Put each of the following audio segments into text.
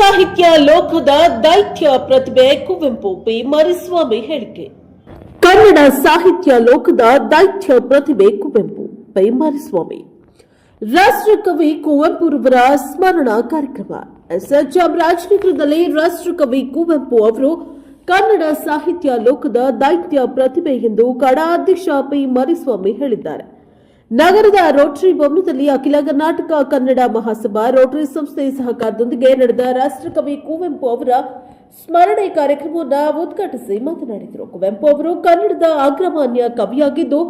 ಸಾಹಿತ್ಯ ಲೋಕದ ದೈತ್ಯ ಪ್ರತಿಭೆ ಕುವೆಂಪು ಪಿ ಮರಿಸ್ವಾಮಿ ಹೇಳಿಕೆ. ಕನ್ನಡ ಸಾಹಿತ್ಯ ಲೋಕದ ದೈತ್ಯ ಪ್ರತಿಭೆ ಕುವೆಂಪು ಪಿ ಮರಿಸ್ವಾಮಿ. ರಾಷ್ಟ್ರಕವಿ ಕುವೆಂಪುರವರ ಸ್ಮರಣಾ ಕಾರ್ಯಕ್ರಮ. ಚಾಮರಾಜನಗರದಲ್ಲಿ ರಾಷ್ಟ್ರಕವಿ ಕುವೆಂಪು ಅವರು ಕನ್ನಡ ಸಾಹಿತ್ಯ ಲೋಕದ ದೈತ್ಯ ಪ್ರತಿಭೆ ಎಂದು ಕನ್ನಡ ಅಧ್ಯಕ್ಷ ಪಿ ಮರಿಸ್ವಾಮಿ ಹೇಳಿದ್ದಾರೆ. ನಗರದ ರೋಟರಿ ಭವನದಲ್ಲಿ ಅಖಿಲ ಕರ್ನಾಟಕ ಕನ್ನಡ ಮಹಾಸಭಾ ರೋಟರಿ ಸಂಸ್ಥೆ ಸಹಕಾರದೊಂದಿಗೆ ನಡೆದ ರಾಷ್ಟ್ರಕವಿ ಕುವೆಂಪು ಅವರ ಸ್ಮರಣೆ ಕಾರ್ಯಕ್ರಮವನ್ನು ಉದ್ಘಾಟಿಸಿ ಮಾತನಾಡಿದರು. ಕುವೆಂಪು ಅವರು ಕನ್ನಡದ ಅಗ್ರಮಾನ್ಯ ಕವಿಯಾಗಿದ್ದು,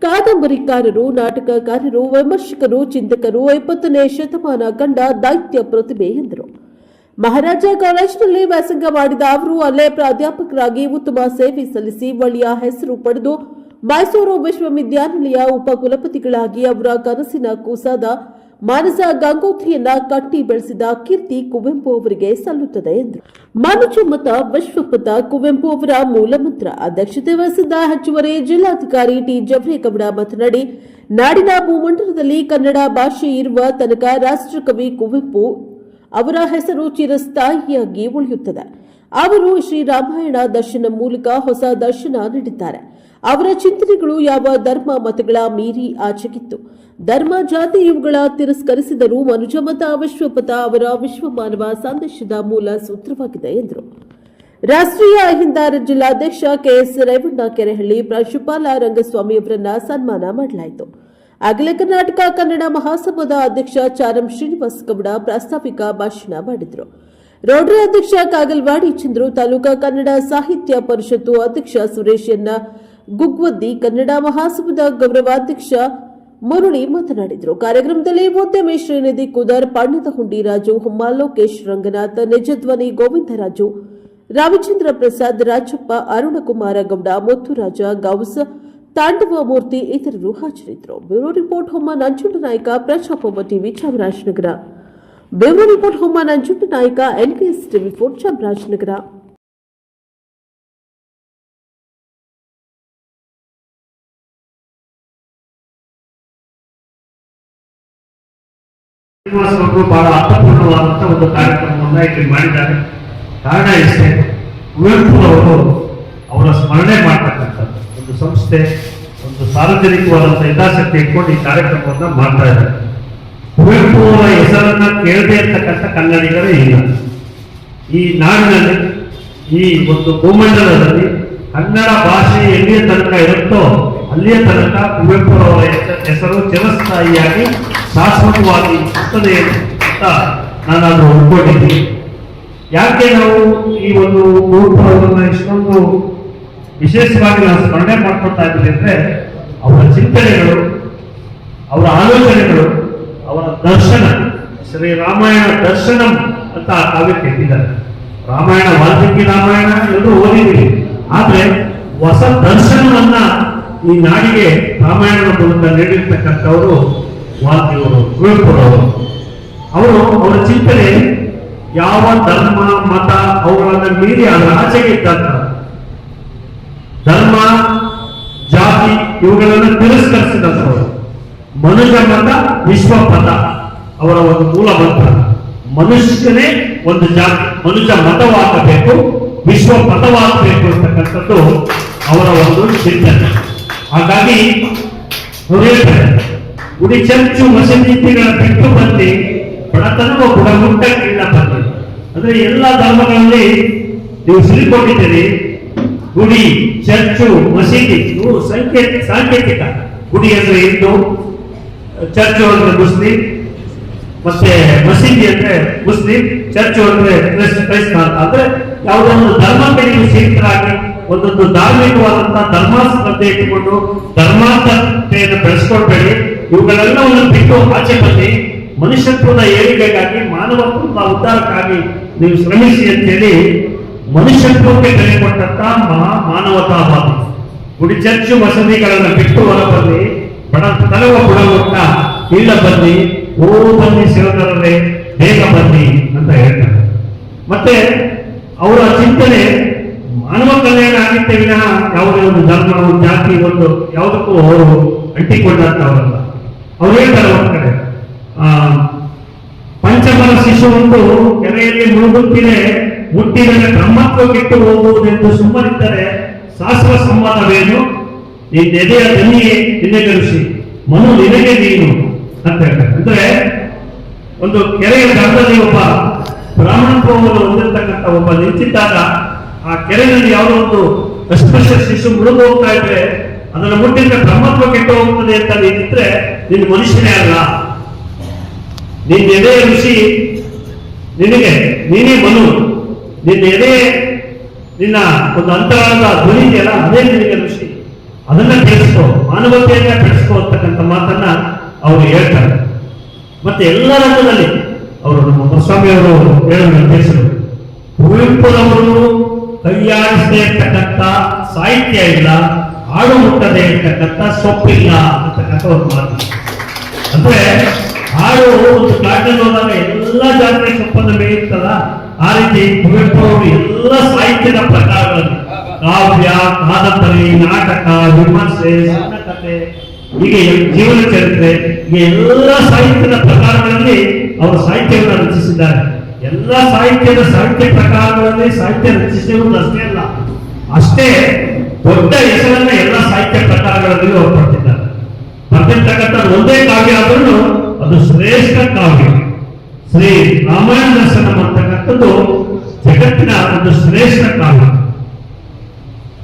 ಕಾದಂಬರಿಕಾರರು, ನಾಟಕಕಾರರು, ವಿಮರ್ಶಕರು, ಚಿಂತಕರು, 20ನೇ ಶತಮಾನ ಕಂಡ ದೈತ್ಯ ಪ್ರತಿಭೆ ಎಂದರು. ಮಹಾರಾಜ ಕಾಲೇಜಿನಲ್ಲಿ ವ್ಯಾಸಂಗ ಮಾಡಿದ ಅವರು ಅಲ್ಲೇ ಪ್ರಾಧ್ಯಾಪಕರಾಗಿ ಉತ್ತಮ ಸೇವೆ ಸಲ್ಲಿಸಿ ಒಳ್ಳೆಯ ಹೆಸರು ಪಡೆದು ಮೈಸೂರು ವಿಶ್ವವಿದ್ಯಾನಿಲಯ ಉಪಕುಲಪತಿಗಳಾಗಿ ಅವರ ಕನಸಿನ ಕೂಸಾದ ಮಾನಸ ಗಂಗೋತ್ರಿಯನ್ನ ಕಟ್ಟಿ ಬೆಳೆಸಿದ ಕೀರ್ತಿ ಕುವೆಂಪು ಅವರಿಗೆ ಸಲ್ಲುತ್ತದೆ ಎಂದರು. ಮನುಜಮತ ವಿಶ್ವಪಥ ಕುವೆಂಪು ಅವರ ಮೂಲ ಮಂತ್ರ. ಅಧ್ಯಕ್ಷತೆ ವಹಿಸಿದ್ದ ಹೆಚ್ಚುವರಿ ಜಿಲ್ಲಾಧಿಕಾರಿ ಟಿ ಜವರೇಗೌಡ ಮಾತನಾಡಿ, ನಾಡಿನ ಭೂಮಂಡಲದಲ್ಲಿ ಕನ್ನಡ ಭಾಷೆ ಇರುವ ತನಕ ರಾಷ್ಟ್ರಕವಿ ಕುವೆಂಪು ಅವರ ಹೆಸರು ಚಿರಸ್ಥಾಯಿಯಾಗಿ ಉಳಿಯುತ್ತದೆ. ಅವರು ಶ್ರೀರಾಮಾಯಣ ದರ್ಶನ ಮೂಲಕ ಹೊಸ ದರ್ಶನ ನೀಡಿದ್ದಾರೆ. ಅವರ ಚಿಂತನೆಗಳು ಯಾವ ಧರ್ಮ ಮತಗಳ ಮೀರಿ ಆಚೆಗಿತ್ತು. ಧರ್ಮ ಜಾತಿ ಇವುಗಳ ತಿರಸ್ಕರಿಸಿದರೂ ಮನುಜಮತ ವಿಶ್ವಪಥ ಅವರ ವಿಶ್ವಮಾನವ ಸಂದೇಶದ ಮೂಲ ಸೂತ್ರವಾಗಿದೆ ಎಂದರು. ರಾಷ್ಟ್ರೀಯ ಅಹಿಂದ ಜಿಲ್ಲಾಧ್ಯಕ್ಷ ಕೆಎಸ್ ರೇವಣ್ಣ ಕೆರೆಹಳ್ಳಿ, ಪ್ರಾಂಶುಪಾಲ ರಂಗಸ್ವಾಮಿ ಅವರನ್ನ ಸನ್ಮಾನ ಮಾಡಲಾಯಿತು. ಅಖಿಲ ಕರ್ನಾಟಕ ಕನ್ನಡ ಮಹಾಸಭಾದ ಅಧ್ಯಕ್ಷ ಚಾರಂ ಶ್ರೀನಿವಾಸ ಗೌಡ ಪ್ರಾಸ್ತಾವಿಕ ಭಾಷಣ ಮಾಡಿದರು. ರೋಟರಿ ಅಧ್ಯಕ್ಷ ಕಾಗಲ್ವಾಡಿ ಚಂದ್ರು, ತಾಲೂಕಾ ಕನ್ನಡ ಸಾಹಿತ್ಯ ಪರಿಷತ್ತು ಅಧ್ಯಕ್ಷ ಸುರೇಶ್ ಎನ್ನ ಗುಗ್ವದ್ದಿ, ಕನ್ನಡ ಮಹಾಸಭಾದ ಗೌರವಾಧ್ಯಕ್ಷ ಮುರಳಿ ಮಾತನಾಡಿದರು. ಕಾರ್ಯಕ್ರಮದಲ್ಲಿ ಉದ್ಯಮಿ ಶ್ರೀನಿಧಿ ಕುದರ್, ಪಾಂಡ್ಯದ ಹುಂಡಿ ರಾಜು, ಹುಮ್ಮ ಲೋಕೇಶ್, ರಂಗನಾಥ್, ನಿಜಧ್ವನಿ ಗೋವಿಂದರಾಜು, ರಾಮಚಂದ್ರ ಪ್ರಸಾದ್, ರಾಜಪ್ಪ, ಅರುಣಕುಮಾರ ಗೌಡ, ಮುತ್ತುರಾಜ, ಗೌಸ್, ತಾಂಡವ ಮೂರ್ತಿ ಇತರರು ಹಾಜರಿದ್ದರು. Bureau report Humma Nanjundanayaka, Prajaprabha TV Chamarajanagara. Bureau report Humma Nanjundanayaka, NKS TV 4 Chamarajanagara. ಬಹಳ ಅರ್ಥಪೂರ್ಣವಾದಂತಹ ಒಂದು ಕಾರ್ಯಕ್ರಮವನ್ನು ಇಲ್ಲಿ ಮಾಡಿದ್ದಾರೆ. ಕಾರಣ ಇಷ್ಟೇ, ಕುವೆಂಪು ಅವರು ಅವರ ಸ್ಮರಣೆ ಮಾಡ್ತಕ್ಕಂಥದ್ದು ಒಂದು ಸಂಸ್ಥೆ, ಒಂದು ಸಾರ್ವಜನಿಕವಾದಂತಹ ಹಿತಾಸಕ್ತಿ ಇಟ್ಕೊಂಡು ಈ ಕಾರ್ಯಕ್ರಮವನ್ನು ಮಾಡ್ತಾ ಇದ್ದಾರೆ. ಕುವೆಂಪು ಅವರ ಹೆಸರನ್ನ ಕೇಳದೇ ಇರ್ತಕ್ಕಂಥ ಕನ್ನಡಿಗರೇ ಇಲ್ಲ. ಈ ನಾಡಿನಲ್ಲಿ, ಈ ಒಂದು ಭೂಮಂಡಲದಲ್ಲಿ ಕನ್ನಡ ಭಾಷೆ ಎಲ್ಲಿಯ ತನಕ ಇರುತ್ತೋ ಅಲ್ಲಿಯ ತನಕ ಕುವೆಂಪು ಅವರ ಹೆಸರು ಚಿರಸ್ಥಾಯಿಯಾಗಿ ಶಾಶ್ವತವಾಗಿ ಇರ್ತದೆ ಅಂತ ನಾನಾದ್ರೂ ಅಂದ್ಕೊಂಡಿದ್ದೀನಿ. ಯಾಕೆ ನಾವು ಈ ಒಂದು ಕುವೆಂಪು ಅವರನ್ನ ಇಷ್ಟೊಂದು ವಿಶೇಷವಾಗಿ ನಾವು ಸ್ಮರಣೆ ಮಾಡ್ಕೊಳ್ತಾ ಇದ್ದೀವಿ ಅಂದ್ರೆ, ಅವರ ಚಿಂತನೆಗಳು, ಅವರ ಆಲೋಚನೆಗಳು, ಅವರ ದರ್ಶನ, ಶ್ರೀರಾಮಾಯಣ ದರ್ಶನಂ ಅಂತ ಕಾವ್ಯಕ್ಕೆ ಇಟ್ಟಿದ್ದಾರೆ. ರಾಮಾಯಣ, ವಾಲ್ಮೀಕಿ ರಾಮಾಯಣ ಎಲ್ಲರೂ ಓದಿದ್ದೀವಿ, ಆದ್ರೆ ಹೊಸ ದರ್ಶನವನ್ನ ಈ ನಾಡಿಗೆ ರಾಮಾಯಣದ ಮೂಲಕ ನೀಡಿರ್ತಕ್ಕಂಥವರು ವಾಲ್ಮೀಕಿಯವರು, ಕುವೆಂಪುರವರು. ಅವರು ಅವರ ಚಿಂತನೆ ಯಾವ ಧರ್ಮ ಮತ ಅವುಗಳನ್ನ ಮೀರಿ ಅದರ ಆಚೆಗೆ ಇದ್ದಂತ ಧರ್ಮ ಜಾತಿ ಇವುಗಳನ್ನು ತಿರಸ್ಕರಿಸಿದಂಥವರು. ಮನುಜ ಮತ ವಿಶ್ವಪಥ ಅವರ ಒಂದು ಮೂಲ ಮಂತ್ರ. ಮನುಷ್ಯನೇ ಒಂದು ಜಾತಿ, ಮನುಜ ಮತವಾಗಬೇಕು, ವಿಶ್ವಪಥವಾಗಬೇಕು ಅಂತಕ್ಕಂಥದ್ದು ಅವರ ಒಂದು ಚಿಂತನೆ. ಹಾಗಾಗಿ ಹೇಳ್ತಾರೆ, ಗುಡಿ ಚರ್ಚು ಮಸೀದಿಗಳ ಬಿಟ್ಟು ಬಂದು ಬಡತನವ ಗುಣಮುಟ್ಟಕ್ಕಿಲ್ಲ ಬಂದು. ಅಂದ್ರೆ ಎಲ್ಲ ಧರ್ಮಗಳಲ್ಲಿ ನೀವು ಸಿಲುಕೊಂಡಿದ್ದೀರಿ. ಗುಡಿ, ಚರ್ಚು, ಮಸೀದಿ ಇವು ಸಾಂಕೇತಿಕ. ಗುಡಿ ಅಂದ್ರೆ ಹಿಂದೂ, ಚರ್ಚು ಅಂದ್ರೆ ಮುಸ್ಲಿಂ, ಮತ್ತೆ ಮಸೀದಿ ಅಂದ್ರೆ ಮುಸ್ಲಿಂ, ಚರ್ಚು ಅಂದ್ರೆ ಕ್ರೈಸ್ತ. ಅಂದ್ರೆ ಯಾವುದೋ ಒಂದು ಧರ್ಮಕ್ಕೆ ನೀವು ಸೀಮಿತರಾಗಿ ಒಂದೊಂದು ಧಾರ್ಮಿಕವಾದಂತಹ ಧರ್ಮಾಸ್ಪರ್ಧೆ ಇಟ್ಟುಕೊಂಡು ಧರ್ಮಾಂತತೆಯನ್ನು ಬೆಳೆಸ್ಕೊಳ್ಬೇಡಿ. ಇವುಗಳೆಲ್ಲವನ್ನು ಬಿಟ್ಟು ಆಚೆ ಬನ್ನಿ. ಮನುಷ್ಯತ್ವದ ಏಳಿಗೆಗಾಗಿ, ಮಾನವತ್ವದ ಉದ್ಧಾರಕ್ಕಾಗಿ ನೀವು ಶ್ರಮಿಸಿ ಅಂತೇಳಿ ಮನುಷ್ಯತ್ವಕ್ಕೆ ಬೆಲೆ ಕೊಟ್ಟಂತ ಮಾನವತಾವಾದಿ. ಗುಡಿ ಚರ್ಚು ಮಸೀದಿಗಳನ್ನು ಬಿಟ್ಟು ಹೊರ ಬನ್ನಿ, ಬಡತನವ ಗುಣಮಟ್ಟ ಇಲ್ಲ ಬನ್ನಿ, ಓ ಬನ್ನಿ ಶಿವನರಲ್ಲೇ ಬೇಗ ಬನ್ನಿ ಅಂತ ಹೇಳ್ತಾರೆ. ಮತ್ತೆ ಅವರ ಚಿಂತನೆ ಮಾನವ ಕಲ್ಯಾಣ ಆಗಿತ್ತೆ ವಿನಃ ಯಾವುದೇ ಒಂದು ಧರ್ಮ, ಒಂದು ಜಾತಿ, ಒಂದು ಯಾವುದಕ್ಕೂ ಅವರು ಅಂಟಿಕೊಂಡಂತವರಲ್ಲ. ಅವ್ರು ಹೇಳ್ತಾರೆ ಒಂದ್ ಕಡೆ, ಪಂಚಮರ ಶಿಶು ಒಂದು ಕೆರೆಯಲ್ಲಿ ಮುಳುಗುತ್ತಿದೆ, ಮುಟ್ಟಿದರೆ ಬ್ರಹ್ಮತ್ವ ಕೆಟ್ಟು ಹೋಗುವುದೆಂದು ಸುಮ್ಮನಿದ್ದರೆ ಶಾಸ್ತ್ರ ಸಂವಾದವೇನು? ನಿನ್ನೆದೆಯ ದನಿಯೇ ನಿನಗೆ ಋಷಿ, ಮನು ನಿನಗೆ ನೀನು ಅಂತ ಹೇಳ್ತಾರೆ. ಅಂದ್ರೆ ಒಂದು ಕೆರೆಯ ದಂಡದಲ್ಲಿ ಒಬ್ಬ ಬ್ರಾಹ್ಮಣತ್ವವನ್ನು ಹೊಂದಿರತಕ್ಕಂಥ ಒಬ್ಬ ನಿಂತಿದ್ದಾಗ ಆ ಕೆರೆಯಲ್ಲಿ ಯಾವುದೋ ಒಂದು ಅಸ್ಪೃಶ್ಯ ಶಿಶು ಮುಳುಗು ಹೋಗ್ತಾ ಇದ್ರೆ ಅದನ್ನು ಮುಟ್ಟಿದ್ರೆ ಬ್ರಹ್ಮತ್ವ ಕೆಟ್ಟು ಹೋಗ್ತದೆ ಅಂತ ನೀನಿದ್ರೆ ನಿನ್ನ ಮನುಷ್ಯನೇ ಅಲ್ಲ. ನಿನ್ನ ಎದೆಯ ಋಷಿ ನಿನಗೆ ನೀನೇ ಮನು, ನಿನ್ನ ಎದೆ ನಿನ್ನ ಒಂದು ಅಂತರಾಳದ ಧ್ವನಿ ಇದೆಯಲ್ಲ ಅದೇ ನಿನಗೆ ಋಷಿ, ಅದನ್ನ ಬೆಳೆಸ್ಕೋ, ಮಾನವತೆಯನ್ನ ಬೆಳೆಸ್ಕೋ ಅಂತಕ್ಕಂಥ ಮಾತನ್ನ ಅವರು ಹೇಳ್ತಾರೆ. ಮತ್ತೆ ಎಲ್ಲ ರಂಗದಲ್ಲಿ ಅವರು ನಮ್ಮ ಮರುಸ್ವಾಮಿ ಅವರು ಹೇಳಲು ತಿಳಿಸಿದರು. ಕುವೆಂಪುರವರು ಕೈಯಾಡಿಸದೇ ಇರ್ತಕ್ಕಂಥ ಸಾಹಿತ್ಯ ಇಲ್ಲ, ಹಾಡು ಮುಟ್ಟದೆ ಇರ್ತಕ್ಕಂಥ ಸೊಪ್ಪಿಲ್ಲ ಅಂತಕ್ಕಂಥ ಒಂದು ಮಾತು. ಅಂದ್ರೆ ಹಾಡು ಒಂದು ಕಾಡಿನಲ್ಲಿ ಹೋದಾಗ ಎಲ್ಲ ಜಾತಿಯ ಸೊಪ್ಪನ್ನು ಮೇಯುತ್ತಲ್ಲ, ಆ ರೀತಿ ಕುವೆಂಪು ಅವರು ಎಲ್ಲ ಸಾಹಿತ್ಯದ ಪ್ರಕಾರಗಳಲ್ಲಿ ಕಾವ್ಯ, ಕಾದಂಬರಿ, ನಾಟಕ, ವಿಮರ್ಶೆ, ಸಣ್ಣ ಕಥೆ, ಹೀಗೆ ಜೀವನ ಚರಿತ್ರೆ, ಹೀಗೆ ಎಲ್ಲ ಸಾಹಿತ್ಯದ ಪ್ರಕಾರಗಳಲ್ಲಿ ಅವರು ಸಾಹಿತ್ಯವನ್ನು ರಚಿಸಿದ್ದಾರೆ. ಎಲ್ಲ ಸಾಹಿತ್ಯ ಪ್ರಕಾರಗಳಲ್ಲಿ ಸಾಹಿತ್ಯ ರಚಿಸಿರುವುದು ಅಷ್ಟೇ ಅಲ್ಲ, ಅಷ್ಟೇ ದೊಡ್ಡ ಹೆಸರನ್ನ ಎಲ್ಲ ಸಾಹಿತ್ಯ ಪ್ರಕಾರಗಳಲ್ಲಿ ಅವರು ಪಡ್ತಿದ್ದಾರೆ. ಬರ್ತಿರ್ತಕ್ಕಂಥ ಒಂದೇ ಕಾವ್ಯ ಆದ್ರೂ ಅದು ಶ್ರೇಷ್ಠ ಕಾವ್ಯ. ಶ್ರೀ ರಾಮಾಯಣ ದರ್ಶನಂ ಅಂತಕ್ಕಂಥದ್ದು ಜಗತ್ತಿನ ಒಂದು ಶ್ರೇಷ್ಠ ಕಾವ್ಯ.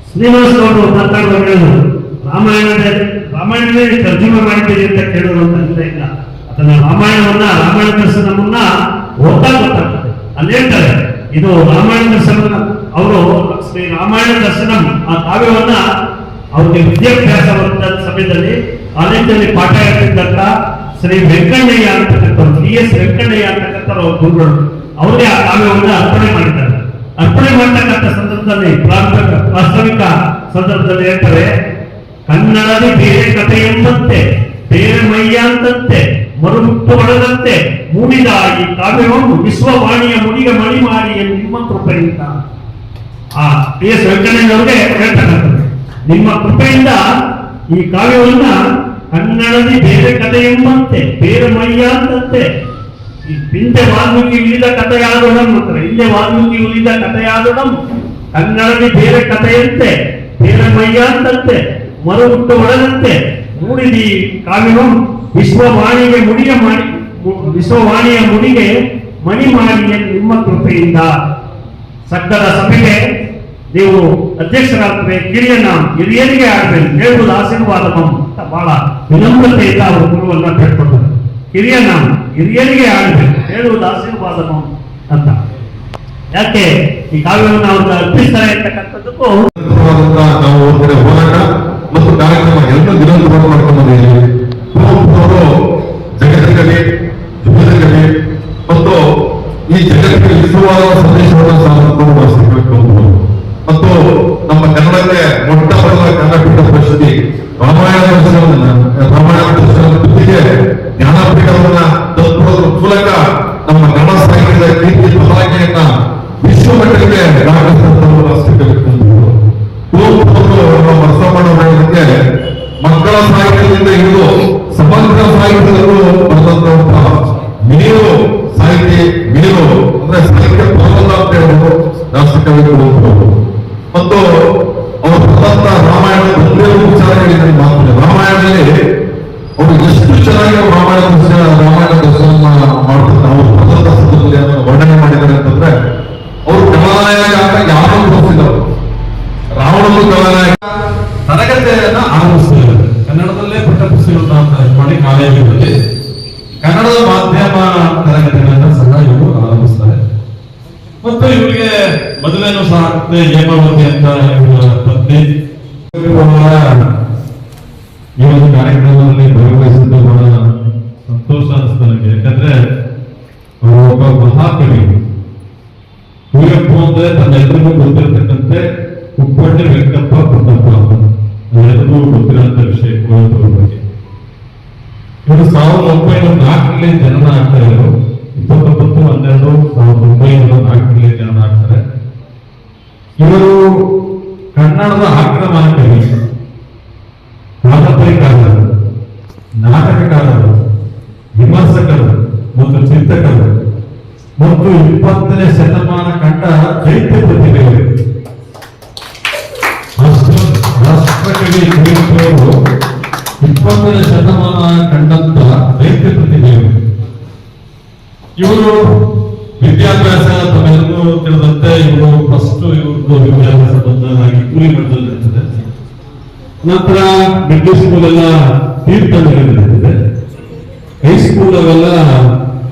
ಶ್ರೀನಿವಾಸ ಅವರು ಮಾತಾಡುವಾಗ ಹೇಳಿದ್ರು, ರಾಮಾಯಣನೇ ತರ್ಜುಮೆ ಮಾಡಿದ್ದೀರಿ ಅಂತ ಕೇಳೋದು ಅಂತ ಇಲ್ಲ. ಅದನ್ನ ರಾಮಾಯಣ ದರ್ಶನವನ್ನ ಓದ್ತಾ ಗೊತ್ತಾಗ್ತದೆ. ಅಲ್ಲಿ ಹೇಳ್ತಾರೆ ಇದು ರಾಮಾಯಣ ದರ್ಶನ. ಅವರು ಶ್ರೀ ರಾಮಾಯಣ ದರ್ಶನಂ ಆ ಕಾವ್ಯವನ್ನ ಅವ್ರಿಗೆ ವಿದ್ಯಾಭ್ಯಾಸ ಸಮಯದಲ್ಲಿ ಕಾಲೇಜಲ್ಲಿ ಪಾಠ ಹೇಳ್ತಿದ್ದಂತ ಶ್ರೀ ವೆಂಕಣ್ಣಯ್ಯ ಅಂತಕ್ಕಂಥವ್ರು, DS ವೆಂಕಣ್ಣಯ್ಯ ಅಂತಕ್ಕಂಥ ಗುರುಗಳು, ಅವರೇ ಆ ಕಾವ್ಯವನ್ನ ಅರ್ಪಣೆ ಮಾಡಿದ್ದಾರೆ. ಅರ್ಪಣೆ ಮಾಡತಕ್ಕಂಥ ಸಂದರ್ಭದಲ್ಲಿ ವಾಸ್ತವಿಕ ಸಂದರ್ಭದಲ್ಲಿ ಹೇಳ್ತಾರೆ, ಕನ್ನಡದ ಬೇರೆ ಕಥೆ ಎಂಬಂತೆ, ಬೇರೆ ಮೈಯ ಅಂತಂತೆ, ಮರುಮುಟ್ಟು ಒಳದಂತೆ ಮೂಡಿದ ಈ ಕಾವ್ಯವನ್ನು ವಿಶ್ವವಾಣಿಯ ಮುಡಿಗೆ ಮಣಿ ಮಾಡಿ ನಿಮ್ಮ ಕೃಪೆಯಿಂದ. ಆ DS ವೆಂಕಣ್ಣಯ್ಯನವ್ರಿಗೆ ಹೇಳ್ತಕ್ಕಂಥದ್ದು, ನಿಮ್ಮ ಕೃಪೆಯಿಂದ ಈ ಕಾವ್ಯವನ್ನ ಕನ್ನಡದಿ ಬೇರೆ ಕಥೆ ಎಂಬಂತೆ, ಬೇರೆ ಮೈಯ ಅಂತಂತೆ, ಈ ಹಿಂದೆ ವಾಲ್ಮೀಕಿ ಉಳಿದ ಕಥೆಯಾದೊಡಂ ಅಂತಾರೆ. ಹಿಂದೆ ವಾಲ್ಮೀಕಿ ಉಳಿದ ಕಥೆಯಾದೊಡಂ ಕನ್ನಡದಿ ಬೇರೆ ಕಥೆಯಂತೆ, ಬೇರೆ ಮೈಯ ಅಂತಂತೆ, ಮರುಹುಟ್ಟು ಒಳದಂತೆ ಮೂಡಿದಿ ಕಾವ್ಯವು ವಿಶ್ವವಾಣಿಯ ಮುಡಿಗೆ ಮಣಿ ಮಾಡಿ ನಿಮ್ಮ ಕೃಪೆಯಿಂದ. ಸಕ್ಕದ ಸಭೆಗೆ ನೀವು ಅಧ್ಯಕ್ಷರಾಗ್ತವೆ, ಹಿರಿಯರಿಗೆ ಆಡ್ಬೇಕು, ಹೇಳುವುದು ಆಶೀರ್ವಾದಂ ಅಂತ ಬಹಳ ವಿನಮ್ರತೆಯಿಂದ ಅವರು ಗುರುವನ್ನ ಬೇಡ್ಕೊಳ್ತಾರೆ. ಹಿರಿಯರಿಗೆ ಆಡ್ಬೇಕು, ಹೇಳುವುದು ಆಶೀರ್ವಾದಂ ಅಂತ. ಯಾಕೆ ಈ ಕಾವ್ಯವನ್ನು ಅವ್ರಿಗೆ ಅರ್ಪಿಸ್ತಾರೆ ಅಂತಕ್ಕಂಥದ್ದಕ್ಕೂ ನಾವು ಹೊರಗಡೆ ಹೋರಾಟ ಮತ್ತು ಕಾರ್ಯಕ್ರಮ ಎಲ್ಲ ನಿರಂತರವಾಗಿ ಮಾಡ್ಕೊಂಡು ಬಂದಿದ್ದೀವಿ. ಅವರು ಜಗತ್ತಿನಲ್ಲಿ ಯುಗದಲ್ಲಿ ಮತ್ತು ಈ ಜಗತ್ತಿಗೆ ಇಷ್ಟವಾದ ಸಂದೇಶವನ್ನು ಸಾಧಿಸಿಕೊಂಡು ಬಳಸಬೇಕು. ಮತ್ತು ನಮ್ಮ ಕನ್ನಡಕ್ಕೆ ಮೊಟ್ಟ ಮೊದಲ ಕನ್ನಡಪೀಠ ಪ್ರಶಸ್ತಿ ರಾಮಾಯಣ ದರ್ಶನ ಕೃತಿಗೆ ಜ್ಞಾನಪೀಠವನ್ನ ತಲುಪುವುದರ ಮೂಲಕ ನಮ್ಮ ಕನ್ನಡ ಸಾಹಿತ್ಯದ ಕೀರ್ತಿ ಬದಲಾವಣೆಯನ್ನ ವಿಶ್ವ ಮಟ್ಟಕ್ಕೆ ಮರುಸಮ್ಮಣ್ಣವರಿಗೆ ಮಕ್ಕಳ ಸಾಹಿತ್ಯದಿಂದ ಹಿಡಿದು ಸಮಗ್ರ ಸಾಹಿತ್ಯದಲ್ಲೂ ಬರೆದಂತಹ ಮೇರು ಸಾಹಿತಿ, ಮೇರು ಅಂದ್ರೆ ಸಾಹಿತ್ಯ ಪರ್ವತ ಅಂತ ಹೇಳಬಹುದು ರಾಷ್ಟ್ರಕವಿಗಳು. ಮತ್ತು ಅವರು ಬರೆದಂತ ರಾಮಾಯಣ ಒಂದೇ ವಿಚಾರ ಹೇಳಿದ್ರೆ ಮಾತ್ರ ರಾಮಾಯಣದಲ್ಲಿ ಅವರು ಎಷ್ಟು ಚೆನ್ನಾಗಿ ರಾಮಾಯಣ ದರ್ಶನ ಮಾಡ್ತಾರೆ. ಅವರು ಬರೆದಂತ ಸಂದರ್ಭದಲ್ಲಿ ವರ್ಣನೆ ಮಾಡಿದ್ದಾರೆ ಅಂತಂದ್ರೆ ಅವರು ಕಲಾನಾಯಕ ಅಂತ ಯಾರು ತೋರಿಸಿದರು. ರಾವಣನು ಕಲಾನಾಯಕ ತರಗತಿಯನ್ನ ಆರಂಭಿಸಿದ್ದಾರೆ. ಕನ್ನಡದಲ್ಲೇ ಪಠ್ಯಪುಸ್ತಕಗಳನ್ನ ಮಾಡಿ ಕಾಲೇಜುಗಳಲ್ಲಿ ಕನ್ನಡದ ಮಾಧ್ಯಮ ತರಗತಿಗಳನ್ನ ಸಹ ಇವರು ಆರಂಭಿಸ್ತಾರೆ. ಮತ್ತು ಇವರಿಗೆ ಮದುವೆನೂ ಸಹ ಹೇಮಾವತಿ ಅಂತ ಇವರ ಪತ್ನಿ. ಈ ಒಂದು ಕಾರ್ಯಕ್ರಮದಲ್ಲಿ ಭಾಗವಹಿಸಿದ್ದು ಬಹಳ ಸಂತೋಷ ಅನಿಸ್ತು ನನಗೆ. ಯಾಕಂದ್ರೆ ಅವರು ಒಬ್ಬ ಮಹಾಕವಿ. ಕುವೆಂಪು ಅಂದ್ರೆ ತನ್ನೆಲ್ಲರಿಗೂ ಗೊತ್ತಿರತಕ್ಕಂತೆ ಕುಪ್ಪಳ್ಳಿ ವೆಂಕಪ್ಪ ಪುಟ್ಟಪ್ಪ ಎಲ್ಲರಿಗೂ ಗೊತ್ತಿರುವಂತ ವಿಷಯ ಕುವೆಂಪು ಬಗ್ಗೆ. ಇವರು 1904ರಲ್ಲಿ ಜನನ ಆಗ್ತಾ ಇದ್ರು. 29/12/1904ರಲ್ಲಿ ಜನನ ಆಗ್ತಾರೆ. ಇವರು ಕನ್ನಡದ ಆಕ್ರಮಣ ಕವಿ, ಕಾದಂಬರಿಕಾರರು, ನಾಟಕಕಾರರು, ವಿಮರ್ಶಕರು ಮತ್ತು ಚಿಂತಕರು ಮತ್ತು 20ನೇ ಶತಮಾನ ಕಂಡ ದೈತ್ಯ ಪ್ರತಿಭೆಗಳು. ರಾಷ್ಟ್ರಕವಿ ಕುವೆಂಪು ಅವರು 20ನೇ ಶತಮಾನ ಕಂಡಂತ ದೈತ್ಯ ಪ್ರತಿಭೆಗಳು. ಇವರು ವಿದ್ಯಾಭ್ಯಾಸ ತಮ್ಮೆಲ್ಲರೂ ತಿಳಿದಂತೆ ಇವರು ಫಸ್ಟ್ ಇವ್ರದ್ದು ವಿದ್ಯಾಭ್ಯಾಸ ಬಂದಾಗಿ ಕೂಲಿ ಮಟ್ಟದಲ್ಲಿ ಇರ್ತದೆ. ನಂತರ ಮಿಡ್ಲ್ ಸ್ಕೂಲ್ ಎಲ್ಲ ತೀರ್ಥಹಳ್ಳಿಯಲ್ಲಿ ನಡೆದಿದೆ. ಹೈಸ್ಕೂಲ್ ಅವೆಲ್ಲ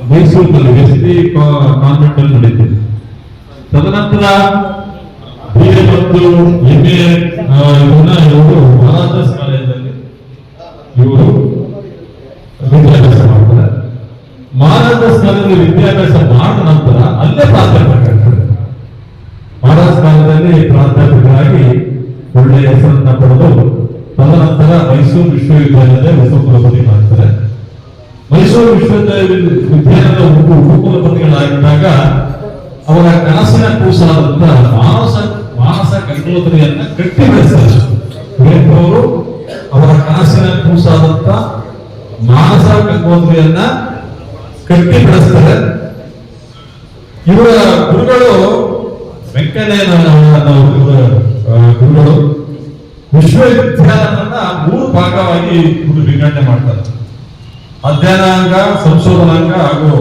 ಮೈಸೂರಿನಲ್ಲಿ ಎಸ್ಪಿ ಕಾನ್ವೆಂಟ್ ಅಲ್ಲಿ ನಡೀತಿದೆ. ತದನಂತರ BA ಮತ್ತು MA ಇವನ್ನ ಇವರು ಮಹಾರಾಜಾಸ್ ಕಾಲೇಜಲ್ಲಿ ಇವರು ವಿದ್ಯಾಭ್ಯಾಸ ಮಾಡ್ತಾರೆ. ಮಹಾರಾಜಾಸ್ ಕಾಲೇಜಲ್ಲಿ ವಿದ್ಯಾಭ್ಯಾಸ ಮಾಡಿದ ನಂತರ ಅಲ್ಲೇ ಪ್ರಾಧ್ಯಾಪಕರಾಗ್ತಾರೆ. ಮಹಾರಾಜ್ ಕಾಲೇಜಲ್ಲಿ ಪ್ರಾಧ್ಯಾಪಕರಾಗಿ ಒಳ್ಳೆಯ ಹೆಸರನ್ನ ಪಡೆದು ತದನಂತರ ಮೈಸೂರು ವಿಶ್ವವಿದ್ಯಾಲಯದ ಉಪಕುಲಪತಿಗಳಾಗ್ತಾರೆ. ಮೈಸೂರು ವಿಶ್ವವಿದ್ಯಾಲಯದ ಉಪಕುಲಪತಿಗಳಾಗಿದ್ದಾಗ ಅವರ ಕನಸಿನ ಕೂಸಾದಂತ ಮಾನಸ ಗಂಗೋತ್ರಿಯನ್ನ ಕಟ್ಟಿ ಬೆಳೆಸ್ತಾರೆ. ಕುವೆಂಪು ಅವರು ಅವರ ಕನಸಿನ ಕೂಸಾದಂತ ಮಾನಸ ಗಂಗೋತ್ರಿಯನ್ನ ಕಟ್ಟಿ ಬೆಳೆಸ್ತಾರೆ. ಇವರ ಗುರುಗಳು ವೆಂಕಯ್ಯನಾರಾಯಣ ಗುರುಗಳು ವಿಶ್ವವಿದ್ಯಾಲಯವನ್ನ 3 ಭಾಗವಾಗಿ ವಿಂಗಡಣೆ ಮಾಡ್ತಾರೆ. ಅಧ್ಯಯನಾಂಗ, ಸಂಶೋಧನಾಂಗ ಹಾಗೂ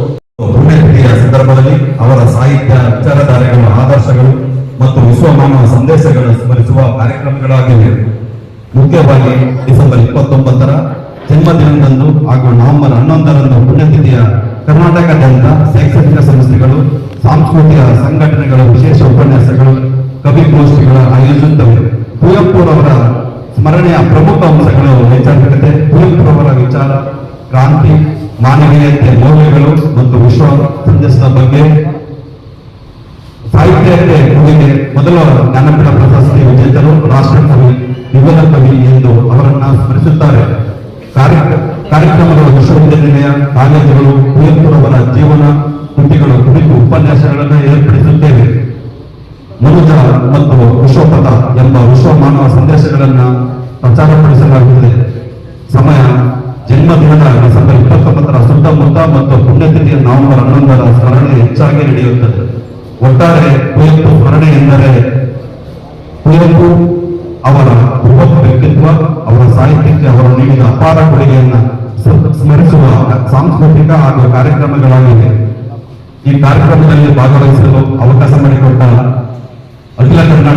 ಪುಣ್ಯತಿಥಿಯ ಸಂದರ್ಭದಲ್ಲಿ ಅವರ ಸಾಹಿತ್ಯ, ವಿಚಾರಧಾರೆಗಳು, ಆದರ್ಶಗಳು ಮತ್ತು ವಿಶ್ವಮಾನವ ಸಂದೇಶಗಳನ್ನು ಸ್ಮರಿಸುವ ಕಾರ್ಯಕ್ರಮಗಳಾಗಿವೆ. ಮುಖ್ಯವಾಗಿ ಡಿಸೆಂಬರ್ 29ರ ಜನ್ಮದಿನದಂದು ಹಾಗೂ ನವೆಂಬರ್ 11ರಂದು ಪುಣ್ಯತಿಥಿಯ ಕರ್ನಾಟಕದಾದ್ಯಂತ ಶೈಕ್ಷಣಿಕ ಸಂಸ್ಥೆಗಳು, ಸಾಂಸ್ಕೃತಿಕ ಸಂಘಟನೆಗಳು ವಿಶೇಷ ಉಪನ್ಯಾಸಗಳು, ಕವಿಗೋಷ್ಠಿಗಳ ಆಯೋಜಿಸುತ್ತವೆ. ಕುವೆಂಪುರವರ ಸ್ಮರಣೆಯ ಪ್ರಮುಖ ಅಂಶಗಳು ವೈಚಾರಿಕತೆ, ಕುವೆಂಪುರವರ ವಿಚಾರ, ಕ್ರಾಂತಿ, ಮಾನವೀಯತೆ, ಮೌಲ್ಯಗಳು ಮತ್ತು ವಿಶ್ವ ಸಂದೇಶದ ಬಗ್ಗೆ, ಸಾಹಿತ್ಯಕ್ಕೆ ಕೊಡುಗೆ. ಮೊದಲ ಜ್ಞಾನಪೀಠ ಪ್ರಶಸ್ತಿ ವಿಜೇತರು, ರಾಷ್ಟ್ರಕವಿ, ಯುಗದ ಕವಿ ಎಂದು ಅವರನ್ನ ಸ್ಮರಿಸುತ್ತಾರೆ. ಕಾರ್ಯಕ್ರಮಗಳು ವಿಶ್ವವಿದ್ಯಾನಿಲಯ, ಕಾಲೇಜುಗಳು ಕುವೆಂಪುರವರ ಜೀವನ ಕೃತಿಗಳ ಕುರಿತು ಉಪನ್ಯಾಸಗಳನ್ನು ಏರ್ಪಡಿಸುತ್ತೇವೆ. ಮನುಜ ಮತ್ತು ವಿಶ್ವಪಥ ಎಂಬ ವಿಶ್ವ ಮಾನವ ಸಂದೇಶಗಳನ್ನು ಪ್ರಚಾರಪಡಿಸಲಾಗುತ್ತದೆ. ಸಮಯ ಜನ್ಮದಿನದ ಡಿಸೆಂಬರ್ 29ರ ಸುತ್ತಮುತ್ತ ಮತ್ತು ಪುಣ್ಯತಿಥಿಯ ನವೆಂಬರ್ 11ರ ಸ್ಮರಣೆ ಹೆಚ್ಚಾಗಿ ನಡೆಯುತ್ತದೆ. ಒಟ್ಟಾರೆ ಕುವೆಂಪು ಸ್ಮರಣೆ ಎಂದರೆ ಕುವೆಂಪು ಅವರ ಬೃಹತ್ ವ್ಯಕ್ತಿತ್ವ, ಅವರ ಸಾಹಿತ್ಯಕ್ಕೆ ಅವರು ನೀಡಿದ ಅಪಾರ ಕೊಡುಗೆಯನ್ನು ಸ್ಮರಿಸುವ ಸಾಂಸ್ಕೃತಿಕ ಹಾಗೂ ಕಾರ್ಯಕ್ರಮಗಳಾಗಿವೆ. ಈ ಕಾರ್ಯಕ್ರಮದಲ್ಲಿ ಭಾಗವಹಿಸಲು ಅವಕಾಶ ಮಾಡಿಕೊಟ್ಟ ಅಖಿಲ ಕರ್ನಾಟಕ